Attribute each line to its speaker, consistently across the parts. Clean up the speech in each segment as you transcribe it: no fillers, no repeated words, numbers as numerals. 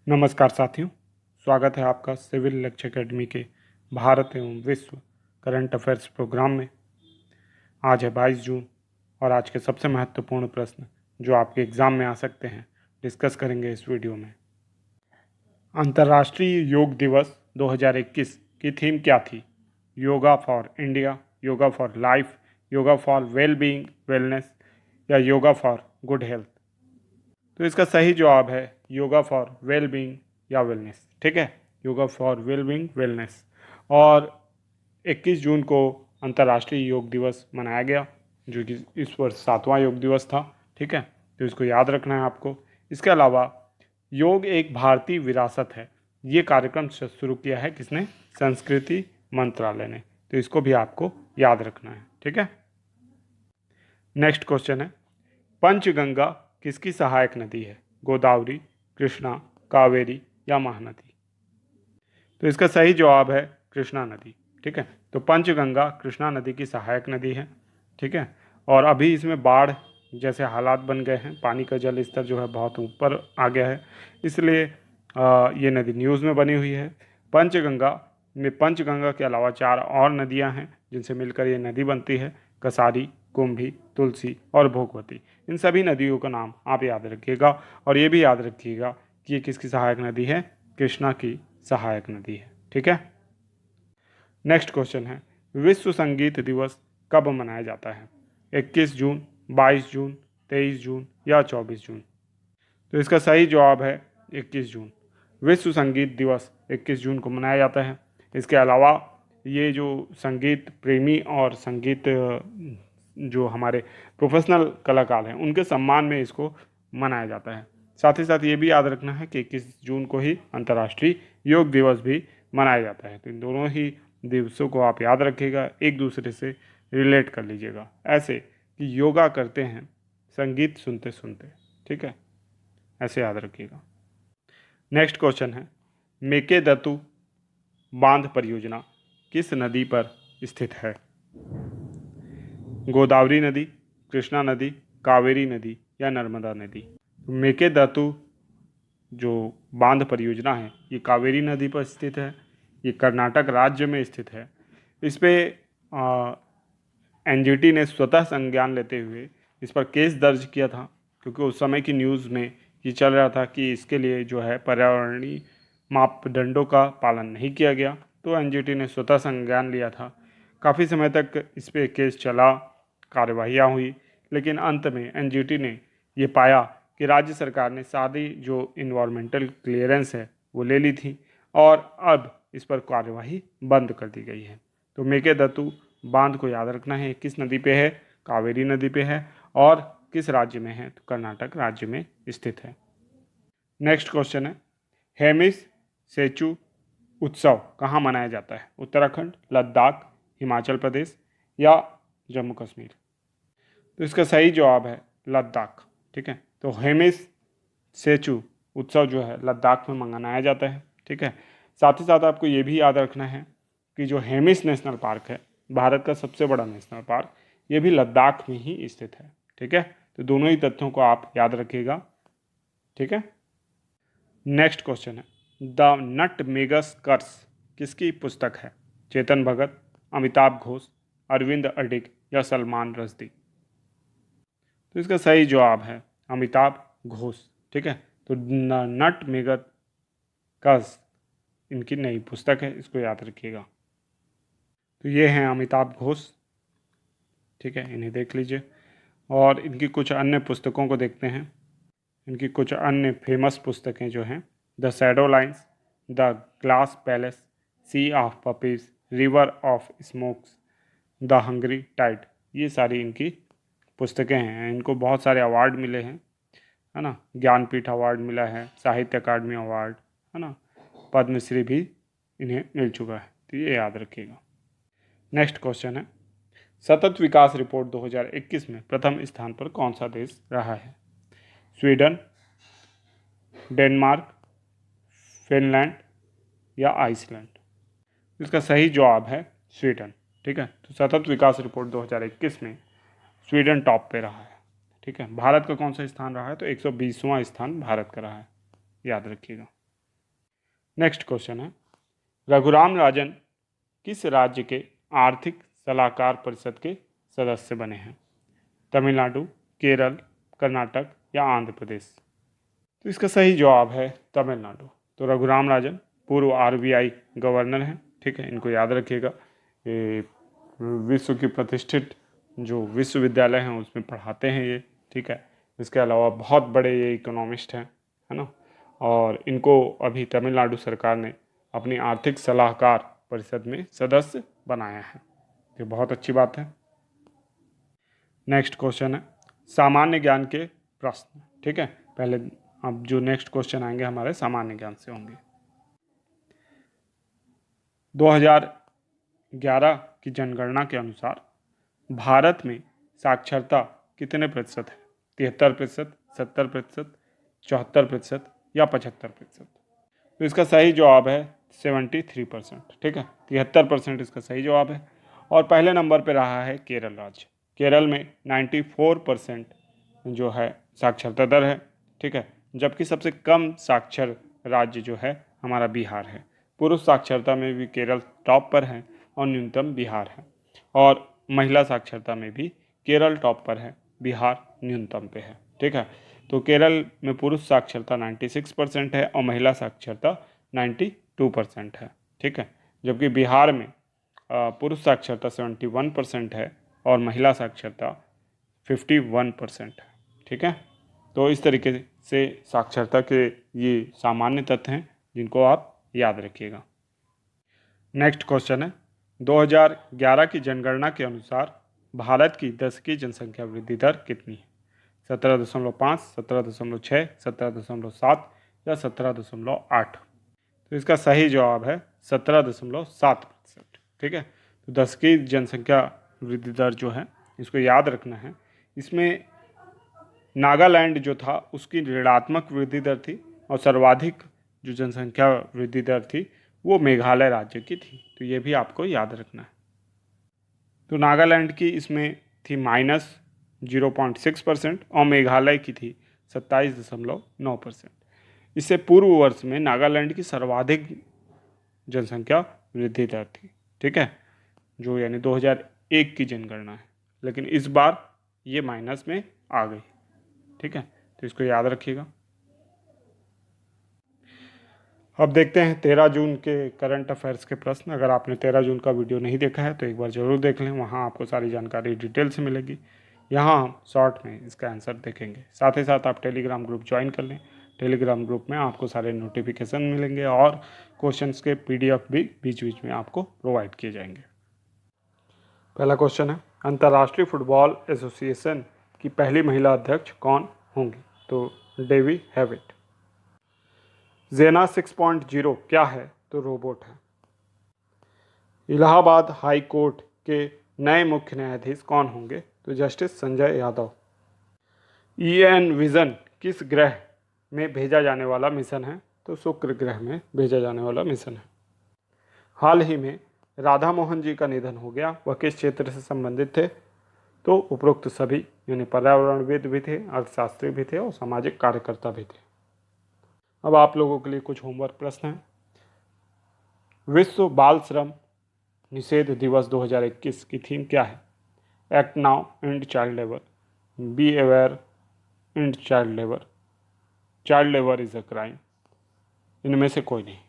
Speaker 1: नमस्कार साथियों, स्वागत है आपका सिविल लक्ष्य एकेडमी के भारत एवं विश्व करंट अफेयर्स प्रोग्राम में। आज है 22 जून और आज के सबसे महत्वपूर्ण प्रश्न जो आपके एग्ज़ाम में आ सकते हैं डिस्कस करेंगे इस वीडियो में। अंतर्राष्ट्रीय योग दिवस 2021 की थीम क्या थी? Yoga for India, yoga for life, yoga for well being wellness या योगा फॉर गुड हेल्थ? तो इसका सही जवाब है योगा फॉर वेल बीइंग या वेलनेस। ठीक है, yoga for well being wellness. और 21 जून को अंतर्राष्ट्रीय योग दिवस मनाया गया, जो कि इस वर्ष 7वां योग दिवस था। ठीक है, तो इसको याद रखना है आपको। इसके अलावा योग एक भारतीय विरासत है, ये कार्यक्रम शुरू किया है किसने? संस्कृति मंत्रालय ने। तो इसको भी आपको याद रखना है। ठीक है, नेक्स्ट क्वेश्चन है, पंचगंगा किसकी सहायक नदी है? गोदावरी, कृष्णा, कावेरी या महानदी? तो इसका सही जवाब है कृष्णा नदी। ठीक है, तो पंचगंगा कृष्णा नदी की सहायक नदी है। ठीक है, और अभी इसमें बाढ़ जैसे हालात बन गए हैं, पानी का जल स्तर जो है बहुत ऊपर आ गया है, इसलिए ये नदी न्यूज़ में बनी हुई है। पंचगंगा के अलावा 4 और नदियां हैं जिनसे मिलकर ये नदी बनती है, कसारी, कुंभी, तुलसी और भोगवती। इन सभी नदियों का नाम आप याद रखिएगा और ये भी याद रखिएगा कि ये किसकी सहायक नदी है? कृष्णा की सहायक नदी है। ठीक है, नेक्स्ट क्वेश्चन है, विश्व संगीत दिवस कब मनाया जाता है? 21 जून, 22 जून, 23 जून या 24 जून? तो इसका सही जवाब है 21 जून। विश्व संगीत दिवस 21 जून को मनाया जाता है। इसके अलावा ये जो संगीत प्रेमी और संगीत जो हमारे प्रोफेशनल कलाकार हैं उनके सम्मान में इसको मनाया जाता है। साथ ही साथ ये भी याद रखना है कि 21 जून को ही अंतर्राष्ट्रीय योग दिवस भी मनाया जाता है। तो इन दोनों ही दिवसों को आप याद रखिएगा, एक दूसरे से रिलेट कर लीजिएगा, ऐसे कि योगा करते हैं संगीत सुनते सुनते। ठीक है, ऐसे याद रखिएगा। नेक्स्ट क्वेश्चन है, मेकेदातु बांध परियोजना किस नदी पर स्थित है? गोदावरी नदी, कृष्णा नदी, कावेरी नदी या नर्मदा नदी? मेकेदातु जो बांध परियोजना है ये कावेरी नदी पर स्थित है। ये कर्नाटक राज्य में स्थित है। इस पे एनजीटी ने स्वतः संज्ञान लेते हुए इस पर केस दर्ज किया था, क्योंकि उस समय की न्यूज़ में ये चल रहा था कि इसके लिए जो है पर्यावरणीय मापदंडों का पालन नहीं किया गया। तो एनजीटी ने स्वतः संज्ञान लिया था। काफ़ी समय तक इस पर केस चला, कार्यवाहियाँ हुई, लेकिन अंत में एनजीटी ने ये पाया कि राज्य सरकार ने सारी जो इन्वायरमेंटल क्लियरेंस है वो ले ली थी और अब इस पर कार्यवाही बंद कर दी गई है। तो मेकेदातु बांध को याद रखना है, किस नदी पे है? कावेरी नदी पे है। और किस राज्य में है? तो कर्नाटक राज्य में स्थित है। नेक्स्ट क्वेश्चन है, हेमिस सेचु उत्सव कहाँ मनाया जाता है? उत्तराखंड, लद्दाख, हिमाचल प्रदेश या जम्मू कश्मीर? तो इसका सही जवाब है लद्दाख। ठीक है, तो हेमिस सेचु उत्सव जो है लद्दाख में मनाया जाता है। ठीक है, साथ ही साथ आपको ये भी याद रखना है कि जो हेमिस नेशनल पार्क है, भारत का सबसे बड़ा नेशनल पार्क, ये भी लद्दाख में ही स्थित है। ठीक है, तो दोनों ही तथ्यों को आप याद रखिएगा। ठीक है, नेक्स्ट क्वेश्चन है, द नटमेगस कर्स किसकी पुस्तक है? चेतन भगत, अमिताभ घोष, अरविंद अडिग या सलमान रश्दी? तो इसका सही जवाब है अमिताभ घोष। ठीक है, तो नटमेगस कर्स इनकी नई पुस्तक है, इसको याद रखिएगा। तो ये हैं अमिताभ घोष। ठीक है, इन्हें देख लीजिए और इनकी कुछ अन्य पुस्तकों को देखते हैं। इनकी कुछ अन्य फेमस पुस्तकें जो हैं, The Shadow Lines, The Glass Palace, Sea of Poppies, River of Smokes, The Hungry Tide, ये सारी इनकी पुस्तकें हैं। इनको बहुत सारे अवार्ड मिले हैं, है ना। ज्ञानपीठ अवार्ड मिला है, साहित्य अकादमी अवार्ड, है ना, पद्मश्री भी इन्हें मिल चुका है। तो ये याद रखिएगा। नेक्स्ट क्वेश्चन है, सतत विकास रिपोर्ट 2021 में प्रथम स्थान पर कौन सा देश रहा है? स्वीडन, डेनमार्क, फिनलैंड या आइसलैंड? इसका सही जवाब है स्वीडन। ठीक है, तो सतत विकास रिपोर्ट 2021 में स्वीडन टॉप पे रहा है। ठीक है, भारत का कौन सा स्थान रहा है? तो 120वां स्थान भारत का रहा है, याद रखिएगा। नेक्स्ट क्वेश्चन है, रघुराम राजन किस राज्य के आर्थिक सलाहकार परिषद के सदस्य बने हैं? तमिलनाडु, केरल, कर्नाटक या आंध्र प्रदेश? तो इसका सही जवाब है तमिलनाडु। तो रघुराम राजन पूर्व RBI गवर्नर हैं, ठीक है, इनको याद रखिएगा। ये विश्व की प्रतिष्ठित जो विश्वविद्यालय हैं उसमें पढ़ाते हैं ये, ठीक है। इसके अलावा बहुत बड़े ये इकोनॉमिस्ट हैं, है ना। और इनको अभी तमिलनाडु सरकार ने अपनी आर्थिक सलाहकार परिषद में सदस्य बनाया है, ये बहुत अच्छी बात है। नेक्स्ट क्वेश्चन है सामान्य ज्ञान के प्रश्न, ठीक है। पहले अब जो नेक्स्ट क्वेश्चन आएंगे हमारे सामान्य ज्ञान से होंगे। 2011 की जनगणना के अनुसार भारत में साक्षरता कितने प्रतिशत है? 73%, 70%, 74% या 75%? तो इसका सही जवाब है 73%, ठीक है। 73% इसका सही जवाब है। और पहले नंबर पे रहा है केरल राज्य। केरल में 94% जो है साक्षरता दर है, ठीक है। जबकि सबसे कम साक्षर राज्य जो है हमारा बिहार है। पुरुष साक्षरता में भी केरल टॉप पर है और न्यूनतम बिहार है। और महिला साक्षरता में भी केरल टॉप पर है, बिहार न्यूनतम पे है, ठीक है। तो केरल में पुरुष साक्षरता 96% है और महिला साक्षरता 92% है, ठीक है। जबकि बिहार में पुरुष साक्षरता 71% है और महिला साक्षरता 51% है, ठीक है। तो इस तरीके से साक्षरता के ये सामान्य तथ्य हैं जिनको आप याद रखिएगा। नेक्स्ट क्वेश्चन है 2011 की जनगणना के अनुसार भारत की दशकीय जनसंख्या वृद्धि दर कितनी है? 17.5, 17.6, 17.7 या 17.8? तो इसका सही जवाब है 17.7%, ठीक है। तो दशकीय जनसंख्या वृद्धि दर जो है इसको याद रखना है। इसमें नागालैंड जो था उसकी ऋणात्मक वृद्धि दर थी और सर्वाधिक जो जनसंख्या वृद्धि दर थी वो मेघालय राज्य की थी। तो ये भी आपको याद रखना है। तो नागालैंड की इसमें थी -0.6% और मेघालय की थी 27.9%। इससे पूर्व वर्ष में नागालैंड की सर्वाधिक जनसंख्या वृद्धि दर थी, ठीक है, जो यानी 2001 की जनगणना है। लेकिन इस बार ये माइनस में आ गई, ठीक है। तो इसको याद रखिएगा। अब देखते हैं 13 जून के करंट अफेयर्स के प्रश्न। अगर आपने 13 जून का वीडियो नहीं देखा है तो एक बार ज़रूर देख लें, वहाँ आपको सारी जानकारी डिटेल से मिलेगी। यहाँ हम शॉर्ट में इसका आंसर देखेंगे। साथ ही साथ आप टेलीग्राम ग्रुप ज्वाइन कर लें। टेलीग्राम ग्रुप में आपको सारे नोटिफिकेशन मिलेंगे और क्वेश्चंस के PDF भी बीच बीच में आपको प्रोवाइड किए जाएंगे। पहला क्वेश्चन है अंतर्राष्ट्रीय फुटबॉल एसोसिएशन की पहली महिला अध्यक्ष कौन होंगी? तो डेवी हैविट। जेना 6.0 क्या है? तो रोबोट है। इलाहाबाद हाई कोर्ट के नए मुख्य न्यायाधीश कौन होंगे? तो justice Sanjay Yadav. EN vision किस ग्रह में भेजा जाने वाला मिशन है? तो शुक्र ग्रह में भेजा जाने वाला मिशन है। हाल ही में राधा मोहन जी का निधन हो गया, वह किस क्षेत्र से संबंधित थे? तो उपरोक्त सभी, यानी पर्यावरणविद भी थे, अर्थशास्त्री भी थे और सामाजिक कार्यकर्ता भी थे। अब आप लोगों के लिए कुछ होमवर्क प्रश्न हैं। विश्व बाल श्रम निषेध दिवस 2021 की थीम क्या है? Act now and child labour, be aware and child labour is a crime. इनमें से कोई नहीं।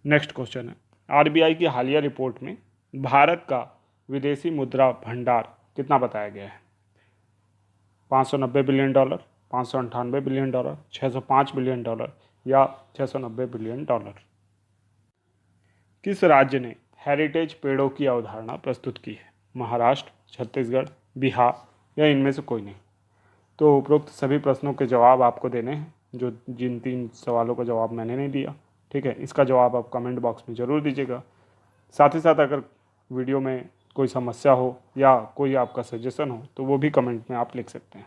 Speaker 1: नेक्स्ट क्वेश्चन है RBI की हालिया रिपोर्ट में भारत का विदेशी मुद्रा भंडार कितना बताया गया है? 590 billion dollar, 598 billion dollar, 605 billion dollar या 690 बिलियन डॉलर? किस राज्य ने हेरिटेज पेड़ों की अवधारणा प्रस्तुत की है? महाराष्ट्र, छत्तीसगढ़, बिहार या इनमें से कोई नहीं? तो उपरोक्त सभी प्रश्नों के जवाब आपको देने हैं, जो जिन 3 सवालों का जवाब मैंने नहीं दिया, ठीक है। इसका जवाब आप कमेंट बॉक्स में ज़रूर दीजिएगा। साथ ही साथ अगर वीडियो में कोई समस्या हो या कोई आपका सजेशन हो तो वो भी कमेंट में आप लिख सकते हैं।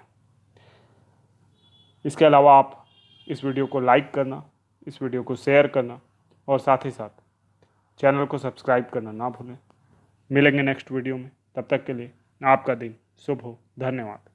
Speaker 1: इसके अलावा आप इस वीडियो को लाइक करना, इस वीडियो को शेयर करना और साथ ही साथ चैनल को सब्सक्राइब करना ना भूलें। मिलेंगे नेक्स्ट वीडियो में, तब तक के लिए आपका दिन शुभ हो। धन्यवाद।